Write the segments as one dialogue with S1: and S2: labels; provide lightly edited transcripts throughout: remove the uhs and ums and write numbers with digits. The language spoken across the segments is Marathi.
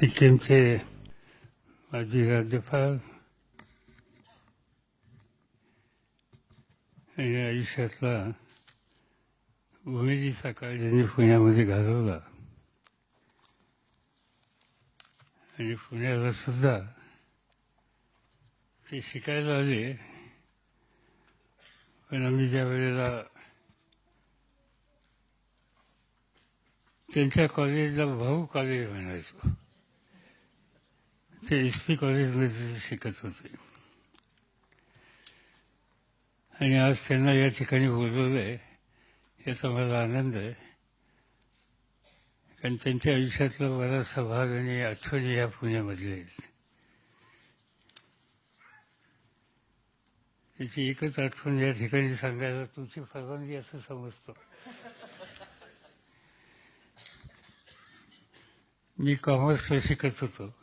S1: सिक्कीमचे माजी राज्यपाल आणि आयुष्यातला उमेदीचा काळ ज्यांनी पुण्यामध्ये घालवला आणि पुण्याला सुद्धा ते शिकायला आले. पण आम्ही ज्या वेळेला त्यांच्या कॉलेजला भाऊ कॉलेज म्हणायचो, ते SP कॉलेजमध्ये शिकत होते आणि आज त्यांना या ठिकाणी बोलवलं आहे याचा मला आनंद आहे. कारण त्यांच्या आयुष्यातला बराचसा भाग आणि आठवणी या पुण्यामधल्या आहेत. त्याची एकच आठवण या ठिकाणी सांगायला तुमची परवानगी असं समजतो. मी कॉमर्सला शिकत होतो.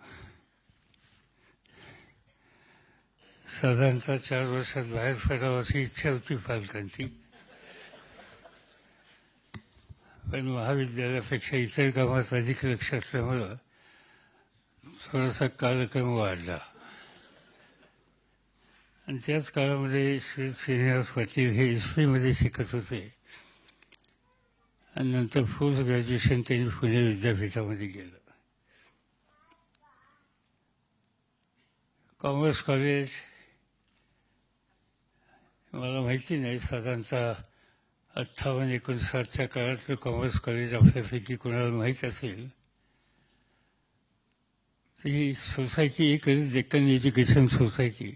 S1: साधारणतः 4 वर्षात बाहेर पडावं अशी इच्छा होती पालकांची. पण महाविद्यालयापेक्षा इतर कामात अधिक लक्ष असल्यामुळं थोडासा कालक्रम वाढला आणि त्याच काळामध्ये श्री श्रीनिवास पाटील हे SP शिकत होते आणि नंतर पोस्ट ग्रॅज्युएशन त्यांनी पुणे विद्यापीठामध्ये केलं. कॉमर्स कॉलेज मला माहिती नाही, साधारणतः 58-59च्या काळातलं कॉमर्स कॉलेज आपल्यापैकी कोणाला माहीत असेल तर ही सोसायटी एकच डेक्कन एज्युकेशन सोसायटी.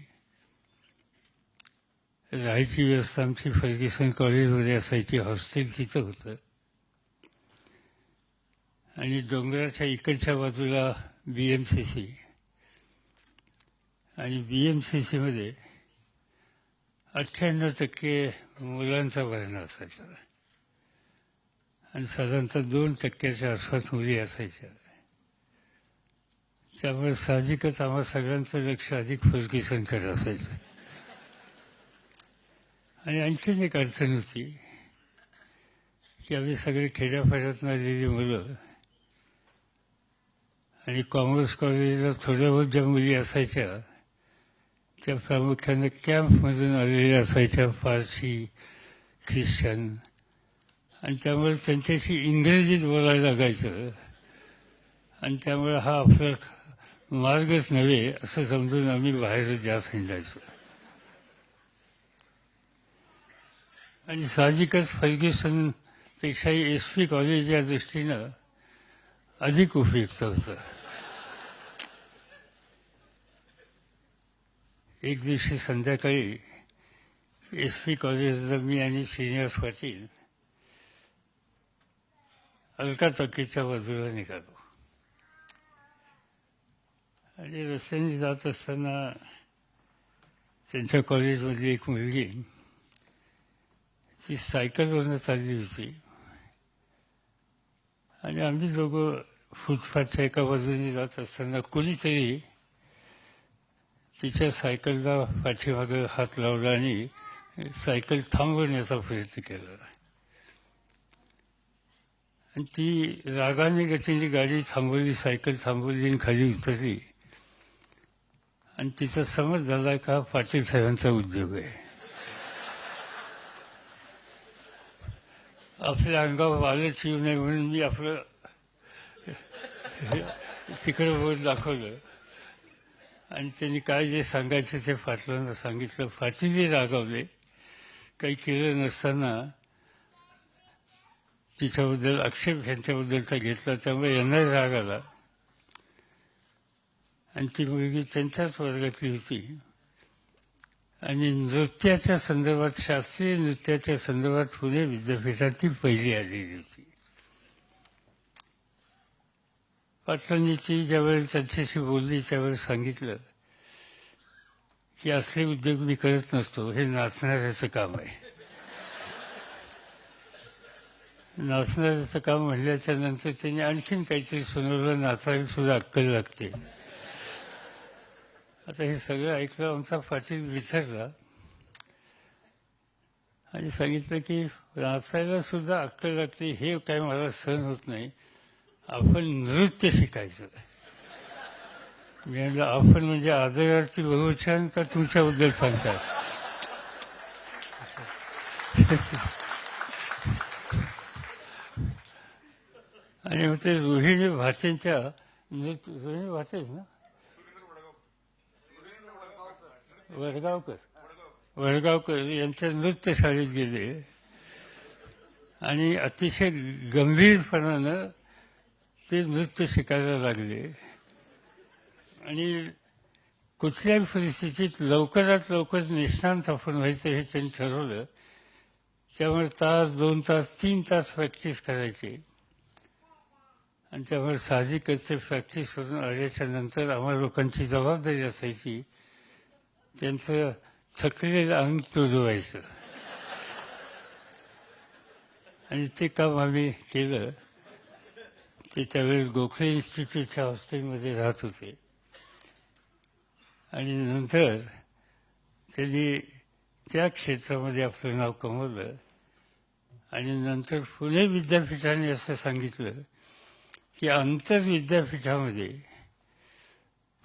S1: राहायची व्यवस्था आमची फर्ग्युसन कॉलेजमध्ये असायची, हॉस्टेल तिथं होतं आणि डोंगराच्या इकडच्या बाजूला BMCC आणि BMCCमध्ये 98% मुलांचा भरणा असायचा आणि साधारणतः 2%च्या आसपास मुली असायच्या. त्यामुळे साहजिकच आम्हा सगळ्यांचं लक्ष अधिक फर्ग्युसनकडे असायचं. आणि आणखीन एक अडचण होती की आम्ही सगळे खेड्यापाड्यातून आलेली मुलं आणि कॉमर्स कॉलेजला थोड्या बहुत ज्या मुली असायच्या त्या प्रामुख्याने कॅम्पमधून आलेल्या असायच्या, पारशी, ख्रिश्चन, आणि त्यामुळे त्यांच्याशी इंग्रजीत बोलायला लागायचं आणि त्यामुळे हा आपला मार्गच नव्हे असं समजून आम्ही बाहेरच जास्त हिंडायचो. आणि साहजिकच फर्ग्युसनपेक्षाही SP कॉलेज या दृष्टीनं अधिक उपयुक्त होतं. एक दिवशी संध्याकाळी SP कॉलेजला मी आणि श्रीनिवास पाटील अलका टॉकीजच्या बाजूला निघालो आणि रस्त्याने जात असताना त्यांच्या कॉलेजमधली एक मुलगी ती सायकलवरनं चालली होती आणि आम्ही दोघं फुटपाथच्या एका बाजूने जात असताना कोणीतरी तिच्या सायकलला पाठीमागं हात लावला आणि सायकल थांबवण्याचा प्रयत्न केला आणि ती रागाने गतीने गाडी थांबवली, सायकल थांबवली आणि खाली उतरली आणि तिचा समज झाला का पाटील साहेबांचा उद्योग आहे. आपल्या अंगावर आलंच येऊ नये म्हणून मी आपलं तिकडं बोट दाखवलं आणि त्यांनी काय जे सांगायचं ते पाटलांना सांगितलं. पाटीलही रागावले, काही केलं नसताना तिच्याबद्दल आक्षेप ह्यांच्याबद्दलचा घेतला, त्यामुळे यांनाही राग आला आणि ती मुलगी त्यांच्याच वर्गातली होती आणि नृत्याच्या संदर्भात, शास्त्रीय नृत्याच्या संदर्भात पुणे विद्यापीठात ती पहिली आलेली होती. पाटलांनी ती ज्यावेळी त्यांच्याशी बोलली त्यावेळी सांगितलं की असले उद्योग मी करत नसतो, हे नाचणाऱ्याचं काम आहे. नाचणाऱ्याचं काम म्हणल्याच्या नंतर त्यांनी आणखीन काहीतरी सुनावलं, नाचायला सुद्धा अक्कल लागते. आता हे सगळं ऐकलं आमचा पाटील विचारला आणि सांगितलं की नाचायला सुद्धा अक्कल लागते हे काय मला सहन होत नाही, आपण नृत्य शिकायचं. मी म्हणलं आपण म्हणजे आदरार्थी बहुवचन का तुमच्याबद्दल सांगताय? आणि मग ते रोहिणी भाटेंच्या रोहिणी भाटेच ना, वडगावकर यांच्या नृत्यशाळेत गेले आणि अतिशय गंभीरपणानं ते नृत्य शिकायला लागले आणि कुठल्याही परिस्थितीत लवकरात लवकर निष्णांत आपण व्हायचं हे त्यांनी ठरवलं. त्यामुळे तास 2 तास 3 तास प्रॅक्टिस करायची आणि त्यामुळे साहजिकच ते प्रॅक्टिस करून आल्याच्या नंतर आम्हाला लोकांची जबाबदारी असायची त्यांचं थकलेलं अंग तुडवायचं आणि ते काम आम्ही केलं. ते त्यावेळेस गोखले इन्स्टिट्यूटच्या हॉस्टेलमध्ये राहत होते आणि नंतर त्यांनी त्या क्षेत्रामध्ये आपलं नाव कमवलं आणि नंतर पुणे विद्यापीठाने असं सांगितलं की आंतरविद्यापीठामध्ये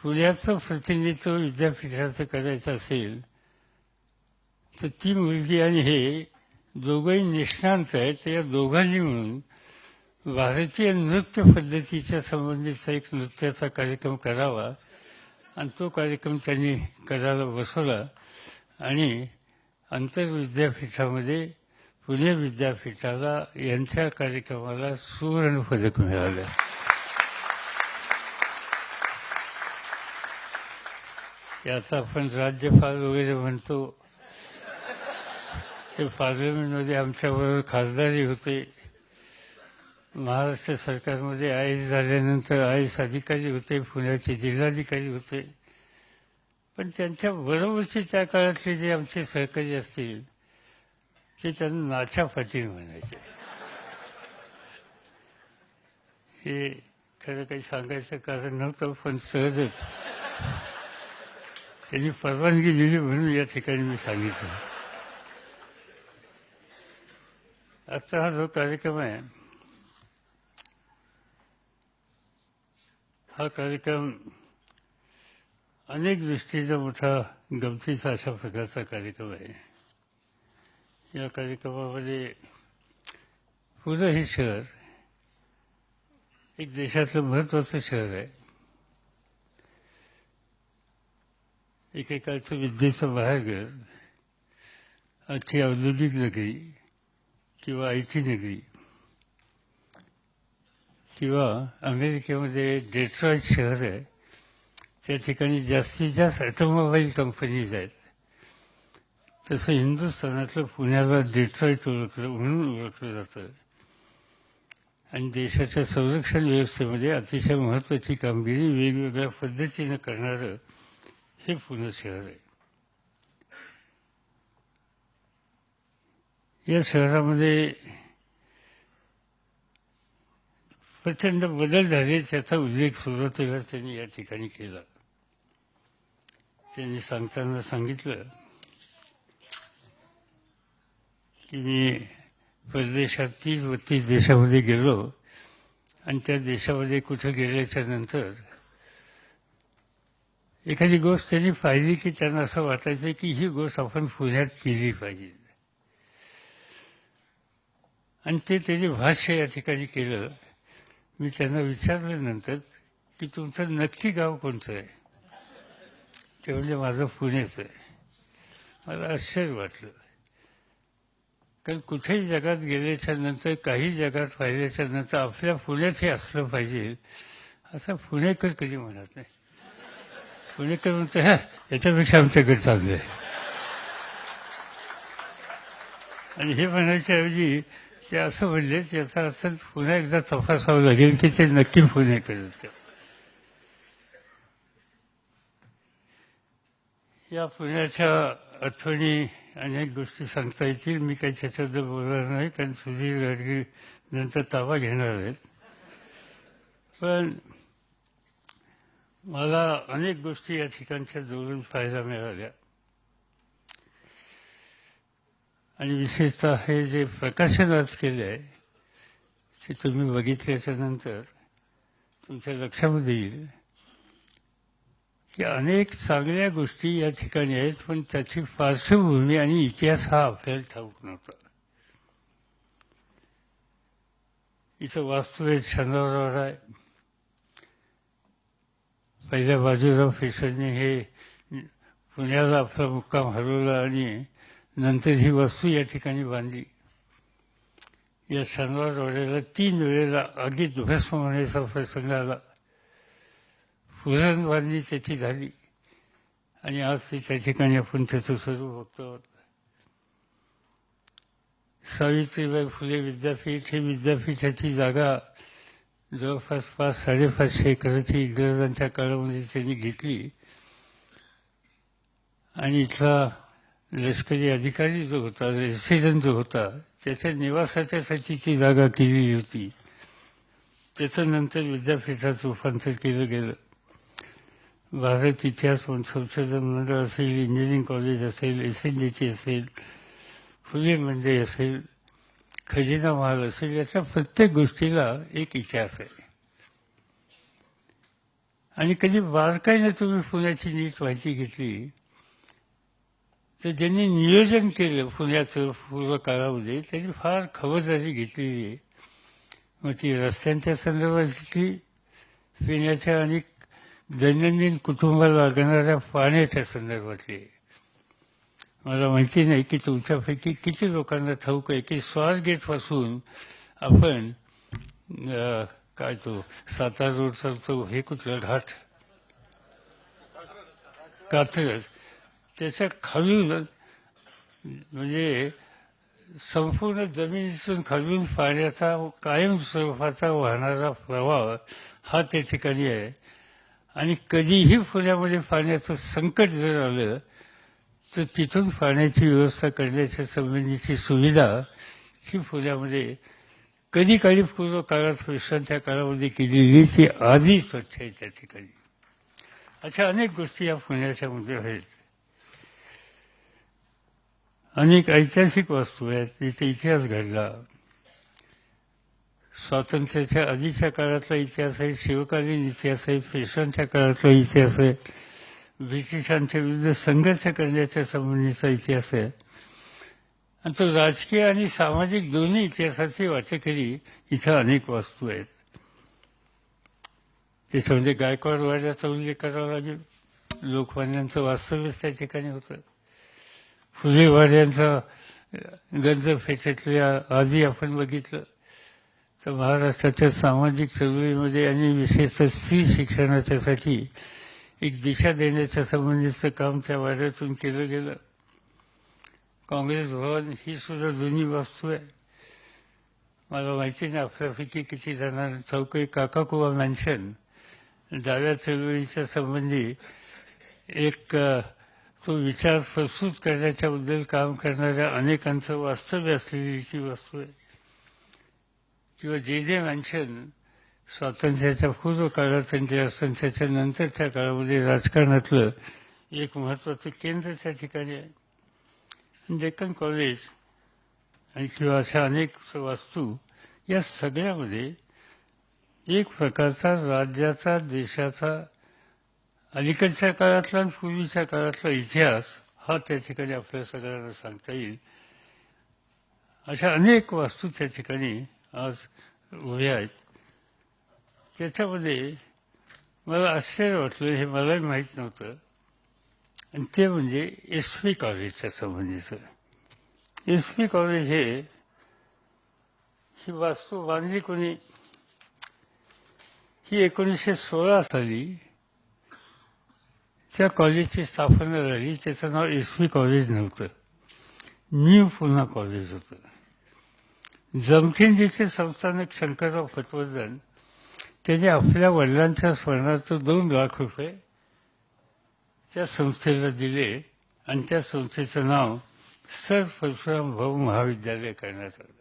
S1: पुण्याचं प्रतिनिधित्व विद्यापीठाचं करायचं असेल तर ती मुलगी आणि हे दोघंही निष्णांत आहेत, तर या दोघांनी मिळून भारतीय नृत्य पद्धतीच्या संबंधीचा एक नृत्याचा कार्यक्रम करावा आणि तो कार्यक्रम त्यांनी करायला बसवला आणि आंतरविद्यापीठामध्ये पुणे विद्यापीठाला यांच्या कार्यक्रमाला सुवर्णपदक मिळालं. ते आता आपण राज्यपाल वगैरे म्हणतो, ते पार्लमेंटमध्ये आमच्याबरोबर खासदारही होते. महाराष्ट्र सरकारमध्ये IAS झाल्यानंतर IAS अधिकारी होते, पुण्याचे जिल्हाधिकारी होते. पण त्यांच्या बरोबरचे त्या काळातले जे आमचे सहकारी असतील ते त्यांना नाच्या पाटील म्हणायचे. हे खरं काही सांगायचं कारण नव्हतं, पण सहजच त्यांनी परवानगी दिली म्हणून या ठिकाणी मी सांगितलं. आजचा हा जो कार्यक्रम आहे, हा कार्यक्रम अनेक दृष्टीचा मोठा गमतीचा अशा प्रकारचा कार्यक्रम आहे. या कार्यक्रमामध्ये पुणे हे शहर एक देशातलं महत्त्वाचं शहर आहे. एकेकाळचं विद्येचं बाहेरघर, आजची औद्योगिक नगरी किंवा IT नगरी किंवा अमेरिकेमध्ये डेट्रॉईट शहर आहे, त्या ठिकाणी जास्तीत जास्त ऑटोमोबाईल कंपनीज आहेत. तसं हिंदुस्थानातलं पुण्याला डेट्रॉईट म्हणून ओळखलं जातं आणि देशाच्या संरक्षण व्यवस्थेमध्ये अतिशय महत्त्वाची कामगिरी वेगवेगळ्या पद्धतीनं करणारं हे पुणे शहर आहे. या शहरामध्ये प्रचंड बदल झाले, त्याचा उल्लेख सुरुवातीला त्यांनी या ठिकाणी केला. त्यांनी सांगताना सांगितलं की मी परदेशात 30-32 देशामध्ये गेलो आणि त्या देशामध्ये कुठं गेल्याच्या नंतर एखादी गोष्ट त्यांनी पाहिली की त्यांना असं वाटायचं की ही गोष्ट आपण पुण्यात केली पाहिजे आणि ते त्यांनी भाष्य या ठिकाणी केलं. मी त्यांना विचारलं नंतर की तुमचं नक्की गाव कोणतं आहे? ते म्हणजे माझं पुणेचं आहे. मला आश्चर्य वाटलं, कारण कुठेही जगात गेल्याच्या नंतर काही जगात पाहिल्याच्या नंतर आपल्या पुण्यात हे असलं पाहिजे असं पुणेकर कधी म्हणत नाही. पुणेकर म्हणतो ह्या याच्यापेक्षा आमच्याकडे चांगलं आहे. आणि हे म्हणायच्याऐवजी ते असं म्हणले, याचा अर्थ पुन्हा एकदा तपासावं लागेल की ते नक्की पुणेकर होते. या पुण्याच्या आठवणी अनेक गोष्टी सांगता येतील. मी काही त्याच्याबद्दल बोलणार नाही, कारण सुधीर गाडगे नंतर ताबा घेणार आहेत. पण मला अनेक गोष्टी या ठिकाणच्या जोडून पाहायला मिळाल्या आणि विशेषतः हे जे प्रकाशन आज केलं आहे ते तुम्ही बघितल्याच्या नंतर तुमच्या लक्षामध्ये येईल की अनेक चांगल्या गोष्टी या ठिकाणी आहेत, पण त्याची पार्श्वभूमी आणि इतिहास हा आपल्याला ठाऊक नव्हता. इथं वास्तुवेध शनिवारवाडा आहे. पहिल्या बाजीराव पेशव्यांनी हे पुण्याला आपला मुक्काम हलवला आणि नंतर ही वास्तू या ठिकाणी बांधली. या शनिवारवाड्याला 3 वेळेला आगीत भस्म होण्याचा प्रसंग आला. पुनर्बांधणी त्याची झाली आणि आज ते त्या ठिकाणी आपण त्याचं स्वरूप बघतो. सावित्रीबाई फुले विद्यापीठ, हे विद्यापीठाची जागा जवळपास 500-550 एकराची इंग्रजांच्या काळामध्ये त्यांनी घेतली आणि इथला लष्करी अधिकारी जो होता, रेसिडेंट जो होता, त्याच्या निवासाच्यासाठी ती जागा केलेली होती. त्याचं नंतर विद्यापीठात रूपांतर केलं गेलं. भारत इतिहास संशोधन मंडळ असेल, इंजिनिअरिंग कॉलेज असेल, SNDT असेल, फुले मंडई असेल, खजिना महाल असेल, याच्या प्रत्येक गोष्टीला एक इतिहास आहे. आणि कधी बारकाईने तुम्ही पुण्याची नीट माहिती घेतली तर ज्यांनी नियोजन केलं पुण्याचं पूर्व काळामध्ये त्यांनी फार खबरदारी घेतलेली आहे. मग ती रस्त्यांच्या संदर्भातली, पिण्याच्या आणि दैनंदिन कुटुंबाला लागणाऱ्या पाण्याच्या संदर्भातली. मला माहिती नाही की तुमच्यापैकी किती लोकांना ठाऊक आहे की स्वारगेटपासून आपण काय तो सातारा रोडचा तो हे कुठला घाट, कात्रज, त्याच्या खालून म्हणजे संपूर्ण जमिनीतून खालून पाण्याचा कायम स्वरूपाचा वाहणारा प्रवाह हा त्या ठिकाणी आहे. आणि कधीही पुण्यामध्ये पाण्याचं संकट जर आलं तर तिथून पाण्याची व्यवस्था करण्याच्या संबंधीची सुविधा ही पुण्यामध्ये कधी काळी पूर्व काळात पेशव्यांच्या काळामध्ये केलेली ती आधी स्वच्छ आहे त्या ठिकाणी. अशा अनेक गोष्टी या पुण्याच्यामध्ये आहेत. अनेक ऐतिहासिक वस्तू आहेत, तिथे इतिहास घडला. स्वातंत्र्याच्या आधीच्या काळातला इतिहास आहे, शिवकालीन इतिहास आहे, पेशव्यांच्या काळातला इतिहास आहे, ब्रिटिशांच्या विरुद्ध संघर्ष करण्याच्या संबंधीचा इतिहास आहे. आणि तो राजकीय आणि सामाजिक दोन्ही इतिहासाची वाटेकरी इथं अनेक वस्तू आहेत. त्याच्यामध्ये गायकवाड वाड्याचा उल्लेख करावा लागेल. लोकमान्यांचं वास्तव्यच त्या ठिकाणी होतं. फुले वाड्यांचा गंजपेठेतल्या आधी आपण बघितलं तर महाराष्ट्राच्या सामाजिक चळवळीमध्ये आणि विशेषतः स्त्री शिक्षणाच्यासाठी एक दिशा देण्याच्या संबंधीचं काम त्या वाड्यातून केलं गेलं. काँग्रेस भवन ही सुद्धा जुनी वास्तू आहे. मला माहिती नाही आपल्यापैकी किती जणांना ठाऊक आहे. काकाकुवा मॅन्शन डाव्या चळवळीच्या संबंधी एक तो विचार प्रस्तुत करण्याच्याबद्दल काम करणाऱ्या अनेकांचं वास्तव्य असलेली ती वस्तू आहे. किंवा जे मॅन्शन स्वातंत्र्याच्या पूर्व काळात आणि स्वातंत्र्याच्या नंतरच्या काळामध्ये राजकारणातलं एक महत्त्वाचं केंद्र त्या ठिकाणी आहे. डेक्कन कॉलेज आणि किंवा अशा अनेक वास्तू या सगळ्यामध्ये एक प्रकारचा राज्याचा, देशाचा अलीकडच्या काळातला आणि पूर्वीच्या काळातला इतिहास हा त्या ठिकाणी आपल्या सगळ्यांना सांगता येईल. अशा अनेक वास्तू त्या ठिकाणी आज उभ्या आहेत. त्याच्यामध्ये मला आश्चर्य वाटलं, हे मलाही माहीत नव्हतं, आणि ते म्हणजे SP कॉलेजच्या संबंधीचं. SP कॉलेज ही वास्तू बांधली कोणी? ही 1916 साली त्या कॉलेजची स्थापना झाली. त्याचं नाव SP कॉलेज नव्हतं, न्यू पुणा कॉलेज होतं. जमखिंडीचे संस्थानक शंकरराव पटवर्धन त्यांनी आपल्या वडिलांच्या स्मरणार्थ 2 लाख रुपये त्या संस्थेला दिले आणि त्या संस्थेचं नाव सर परशुराम भाऊ महाविद्यालय करण्यात आलं.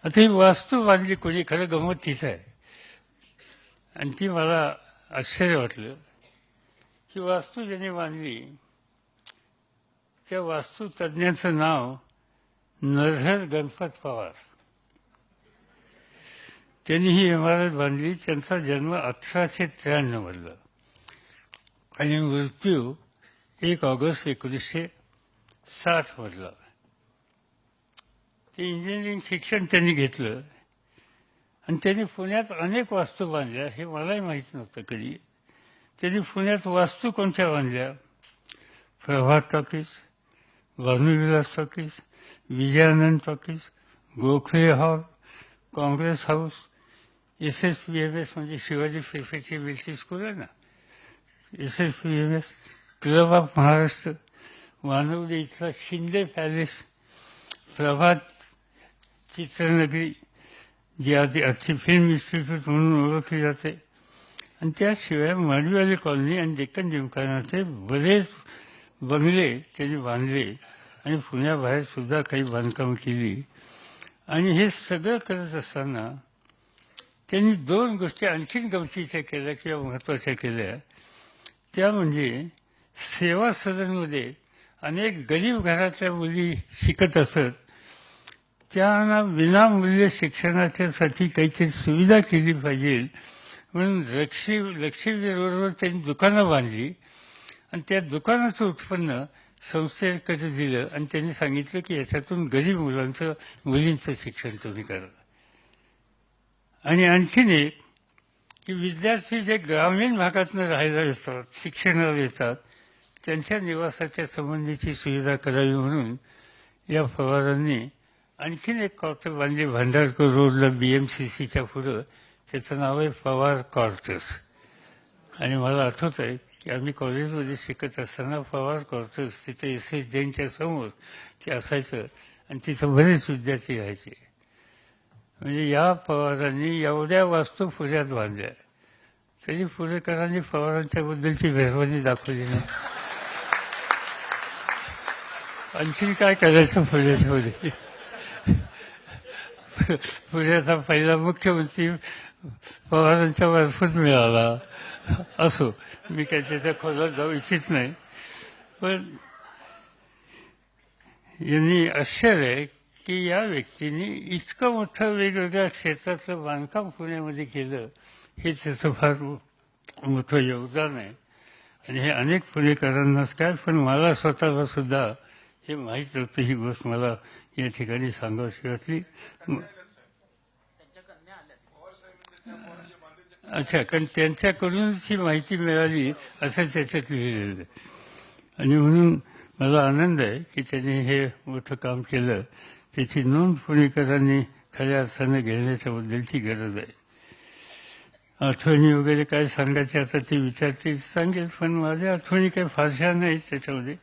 S1: आता ही वास्तू बांधली कोणी? खरं गंमत तिथं आहे, आणि ती मला आश्चर्य वाटलं. ही वास्तू ज्याने बांधली त्या वास्तुतज्ञाचं नाव नरहर गणपत पवार. त्यांनी ही इमारत बांधली. त्यांचा जन्म 1893 मधला आणि मृत्यू 1 ऑगस्ट 1960 मधला. ते इंजिनिअरिंग शिक्षण त्यांनी घेतलं आणि त्यांनी पुण्यात अनेक वास्तू बांधल्या. हे मलाही माहीत नव्हतं कधी. त्यांनी पुण्यात वास्तू कोणत्या बांधल्या? Prabhat talkies, Bhanuvilas talkies, Vijayanand talkies, Gokhale hall, Congress house, SSPMS म्हणजे शिवाजी प्रिफेक्चर मिलिटरी स्कूल आहे ना, SSPMS, club of Maharashtra, Manavli इथला शिंदे पॅलेस, प्रभात चित्रनगरी जी आजची फिल्म इन्स्टिट्यूट म्हणून ओळखली जाते, आणि त्याशिवाय माडवीवाली कॉलनी आणि डेक्कन जिमखानाचे बरेच बंगले त्यांनी बांधले आणि पुण्याबाहेर सुद्धा काही बांधकाम केली. आणि हे सगळं करत असताना त्यांनी 2 गोष्टी आणखीन गमतीच्या केल्या किंवा महत्त्वाच्या केल्या. त्या म्हणजे सेवा सदनमध्ये अनेक गरीब घरातल्या मुली शिकत असत. त्यांना विनामूल्य शिक्षणाच्यासाठी काहीतरी सुविधा केली पाहिजे म्हणून लक्ष्मीबरोबर त्यांनी दुकानं बांधली आणि त्या दुकानाचं उत्पन्न संस्थेकडे दिलं आणि त्यांनी सांगितलं की याच्यातून गरीब मुलींचं शिक्षण तुम्ही करा. आणि आणखीन एक की विद्यार्थी जे ग्रामीण भागातून राहायला येतात, शिक्षणाला येतात, त्यांच्या निवासाच्या संबंधीची सुविधा करावी म्हणून या पवारांनी आणखीन एक क्वार्टर बांधली भांडारकर रोडला BMCCच्या पुढं. त्याचं नाव आहे पवार क्वार्टर्स. आणि मला आठवत आहे की आम्ही कॉलेजमध्ये शिकत असताना पवार क्वार्टर्स तिथे SS जैनच्या समोर ते असायचं आणि तिथं बरेच विद्यार्थी राहायचे. म्हणजे या पवारांनी एवढ्या वास्तू पुण्यात बांधल्या तरी पुणेकरांनी पवारांच्याबद्दलची मेहरबानी दाखवली नाही. आणखी काय करायचं पुण्याच्यामध्ये? पुण्याचा पहिला मुख्यमंत्री पवारांच्या मार्फत मिळाला. असो, मी काही त्याच्या खोलात जाऊ इच्छित नाही. पण यांनी आश्चर्य आहे की या व्यक्तीने इतकं मोठं वेगवेगळ्या क्षेत्रातलं बांधकाम पुण्यामध्ये केलं, हे त्याचं फार मोठं योगदान आहे. आणि हे अनेक पुणेकरांनाच काय, पण मला स्वतःला सुद्धा हे माहीत नव्हतं. ही गोष्ट मला या ठिकाणी सांगावीशी वाटली. अच्छा, कारण त्यांच्याकडूनच ही माहिती मिळाली असं त्याच्यात लिहिलेलं. आणि म्हणून मला आनंद आहे की त्यांनी हे मोठं काम केलं. त्याची नोंद पुणेकरांनी खऱ्या अर्थानं घेण्याच्याबद्दलची गरज आहे. आठवणी वगैरे काय सांगायचे आता ते विचारतील सांगेल, पण माझ्या आठवणी काही फारशा नाहीत त्याच्यामध्ये.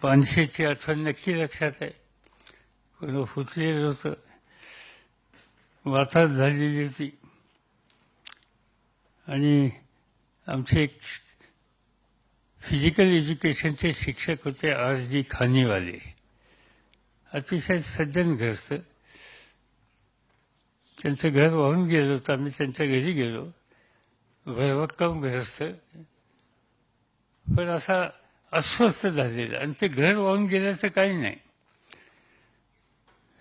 S1: पानशेची आठवण नक्की लक्षात आहे. पण फुटलेलं होतं, वाताहत झालेली होती. आणि आमचे एक फिजिकल एज्युकेशनचे शिक्षक होते RG खानीवाले, अतिशय सज्जन घरस्त. त्यांचं घर वाहून गेलं होतं. आम्ही त्यांच्या घरी गेलो. भरभक्कम घरस्त, पण असा अस्वस्थ झालेला. आणि ते घर वाहून गेल्याचं काही नाही.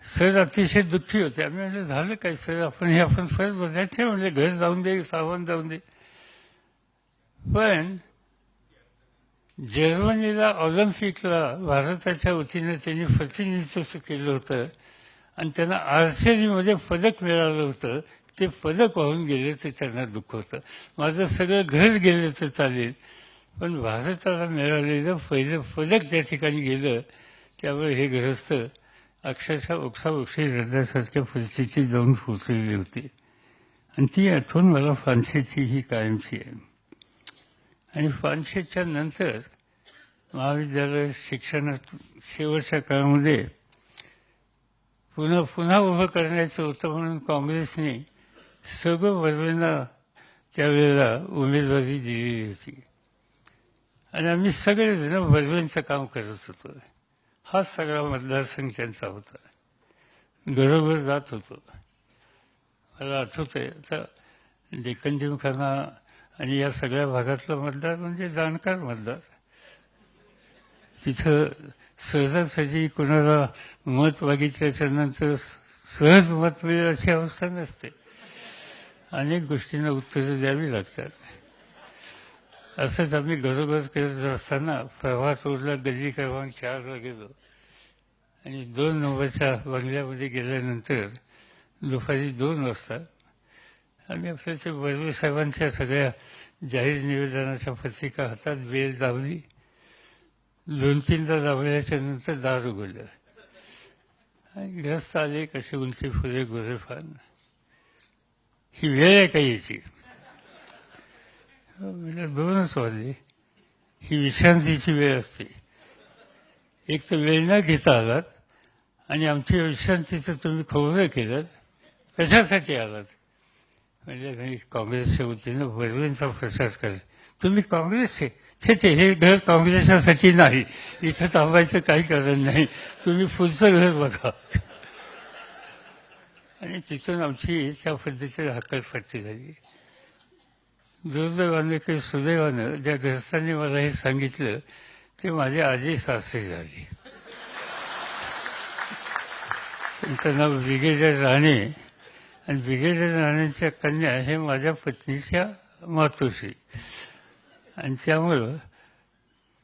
S1: सर अतिशय दुःखी होते. आम्ही म्हणजे झालं काय सर, आपण परत बघायचे म्हणजे घर जाऊन दे, सामान जाऊन दे. पण जर्मनीला ऑलिम्पिकला भारताच्या वतीनं त्यांनी प्रतिनिधित्व केलं होतं आणि त्यांना आर्चरीमध्ये पदक मिळालं होतं. ते पदक वाहून गेले तर त्यांना दुःख होतं. माझं सगळं घर गेलं तर चालेल, पण भारताला मिळालेलं पहिलं पदक त्या ठिकाणी गेलं. त्यामुळे हे ग्रस्त अक्षरशः ओक्साबोक्षी रडण्यासारख्या परिस्थितीत जाऊन पोचलेली होती. आणि ती आठवण मला पानशेची ही कायमची आहे. आणि पानशेच्या नंतर महाविद्यालय शिक्षणात शेवटच्या काळामध्ये पुन्हा उभं करण्याचं होतं म्हणून काँग्रेसने सगळं वर्वेंना त्यावेळेला उमेदवारी दिलेली होती. आणि आम्ही सगळेजण वर्वेंचं काम करत होतो. हा सगळा मतदारसंघ त्यांचा होता. घरोघर जात होतो. मला आठवत आहे आता डेक्कन जिमखाना आणि या सगळ्या भागातलं मतदार म्हणजे जाणकार मतदार. तिथं सहजासहजी कोणाला मत मागितल्याच्या नंतर सहज मत मिळेल अशी अवस्था नसते. अनेक गोष्टींना उत्तरं द्यावी लागतात. असंच आम्ही घरोघर करत असताना प्रभात रोडला गल्ली क्रमांक 4ला गेलो आणि 2 नंबरच्या बंगल्यामध्ये गेल्यानंतर दुपारी 2 वाजता आम्ही आपल्या बर्वे साहेबांच्या सगळ्या जाहीर निवेदनाच्या पत्रिका हातात बेल दाबली. 2-3दा दाबल्याच्या नंतर दार उघडलं आणि ग्रस्त आले. कसे उंची फुले गोरेफान. ही वेळ आहे का याची? मला 2च वाजले. ही विश्रांतीची वेळ असते. एक तर वेळ न घेता आलात आणि आमची विश्रांतीचं तुम्ही खोबरं केलं. कशासाठी आलात? म्हणजे मी काँग्रेसच्या वतीनं बर्वेंचा प्रचार करेल. तुम्ही काँग्रेसचे? छे, हे घर काँग्रेससाठी नाही. इथं थांबायचं काही कारण नाही. तुम्ही पुढचं घर बघा. आणि तिथून आमची त्या पद्धतीने हक्कलपट्टी झाली. दुर्दैवानं किंवा सुदैवानं ज्या ग्रस्तांनी मला हे सांगितलं ते माझे आजी सासरे झाले. त्यांचं नाव ब्रिगेडियर राणे आणि ब्रिगेडियर राणेंच्या कन्या हे माझ्या पत्नीच्या मातोश्री. आणि त्यामुळं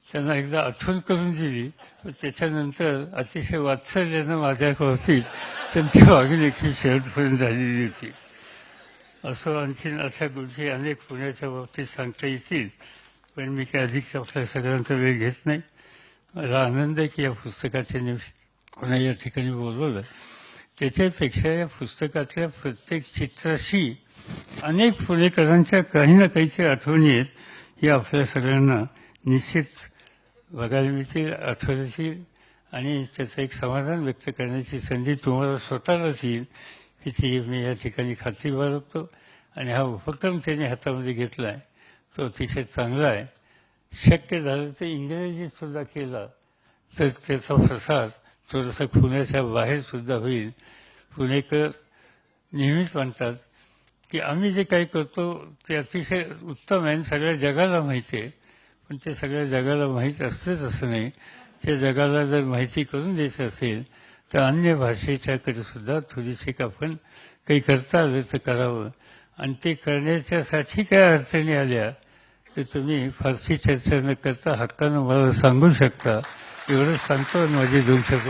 S1: त्यांना एकदा आठवण करून दिली. त्याच्यानंतर अतिशय वात्सल्यानं माझ्या बाबतीत त्यांची वागणी इतकी शेवटपर्यंत झालेली होती. असं आणखीन अशा गोष्टी अनेक पुण्याच्या बाबतीत सांगता येतील, पण मी काही अधिक आपल्या सगळ्यांचा वेळ घेत नाही. मला आनंद आहे की या पुस्तकाच्या कोणा या ठिकाणी बोलवलं. त्याच्यापेक्षा या पुस्तकातल्या प्रत्येक चित्राशी अनेक पुणेकरांच्या काही ना काहीच्या आठवणी आहेत. ही आपल्या सगळ्यांना निश्चित बघायला मिळतील, आठवतील आणि त्याचं एक समाधान व्यक्त करण्याची संधी तुम्हाला स्वतःलाच येईल हिची मी या ठिकाणी खात्री बाळगतो. आणि हा उपक्रम त्याने हातामध्ये घेतला आहे तो अतिशय चांगला आहे. शक्य झालं तर इंग्रजीत सुद्धा केला तर त्याचा प्रसार थोडासा पुण्याच्या बाहेरसुद्धा होईल. पुणेकर नेहमीच म्हणतात की आम्ही जे काही करतो ते अतिशय उत्तम आहे आणि सगळ्या जगाला माहिती आहे. पण ते सगळ्या जगाला माहीत असतंच असं नाही. त्या जगाला जर माहिती करून द्यायचं असेल तर अन्य भाषेच्याकडे सुद्धा थोडीशी आपण काही करता आलं तर करावं. आणि ते करण्याच्यासाठी काय अडचणी आल्या तर तुम्ही फारशी चर्चा न करता हक्कानं मला सांगू शकता. एवढंच सांगतो आणि माझे 2 शब्द